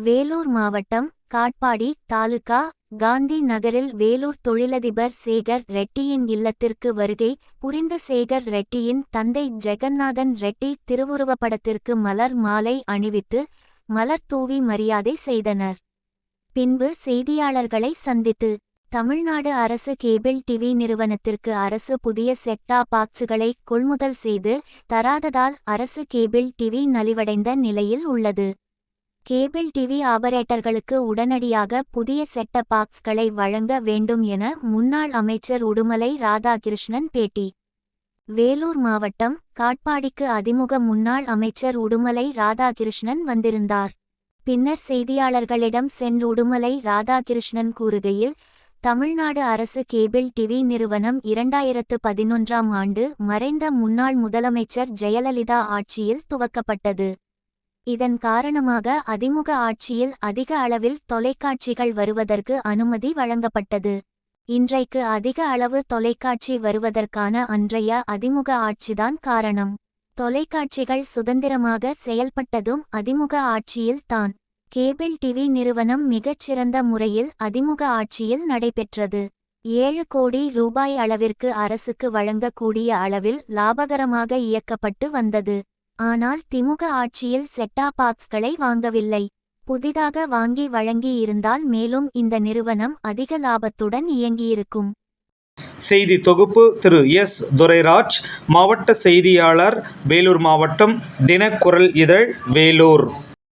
வேலூர் மாவட்டம் காட்பாடி தாலுகா காந்தி நகரில் வேலூர் தொழிலதிபர் சேகர் ரெட்டியின் இல்லத்திற்கு வருகை புரிந்த சேகர் ரெட்டியின் தந்தை ஜெகநாதன் ரெட்டி திருவுருவப்படத்திற்கு மலர் மாலை அணிவித்து மலர் தூவி மரியாதை செய்தனர். பின்பு செய்தியாளர்களை சந்தித்து தமிழ்நாடு அரசு கேபிள் டிவி நிறுவனத்திற்கு அரசு புதிய செட்டா பாக்ஸுகளை கொள்முதல் செய்து தராததால் அரசு கேபிள் டிவி நலிவடைந்த நிலையில் உள்ளது. கேபிள் டிவி ஆபரேட்டர்களுக்கு உடனடியாக புதிய செட்ட பாக்ஸ்களை வழங்க வேண்டும் என முன்னாள் அமைச்சர் உடுமலை ராதாகிருஷ்ணன் பேட்டி. வேலூர் மாவட்டம் காட்பாடிக்கு அதிமுக முன்னாள் அமைச்சர் உடுமலை ராதாகிருஷ்ணன் வந்திருந்தார். பின்னர் செய்தியாளர்களிடம் சென்று உடுமலை ராதாகிருஷ்ணன் கூறுகையில், தமிழ்நாடு அரசு கேபிள் டிவி நிறுவனம் 2011ஆம் ஆண்டு மறைந்த முன்னாள் முதலமைச்சர் ஜெயலலிதா ஆட்சியில் துவக்கப்பட்டது. இதன் காரணமாக அதிமுக ஆட்சியில் அதிக அளவில் தொலைக்காட்சிகள் வருவதற்கு அனுமதி வழங்கப்பட்டது. இன்றைக்கு அதிக அளவு தொலைக்காட்சி வருவதற்கான அன்றைய அதிமுக ஆட்சிதான் காரணம். தொலைக்காட்சிகள் சுதந்திரமாக செயல்பட்டதும் அதிமுக ஆட்சியில் தான். கேபிள் டிவி நிறுவனம் மிகச்சிறந்த முறையில் அதிமுக ஆட்சியில் நடைபெற்றது. 7 கோடி ரூபாய் அளவிற்கு அரசுக்கு வழங்கக்கூடிய அளவில் லாபகரமாக இயக்கப்பட்டு வந்தது. ஆனால் திமுக ஆட்சியில் செட்டா பாக்ஸ்களை வாங்கவில்லை. புதிதாக வாங்கி வழங்கி இருந்தால் மேலும் இந்த நிறுவனம் அதிக லாபத்துடன் இயங்கியிருக்கும். செய்தி தொகுப்பு திரு எஸ். துரைராஜ், மாவட்ட செய்தியாளர், வேலூர் மாவட்டம், தினக்குரல் இதழ், வேலூர்.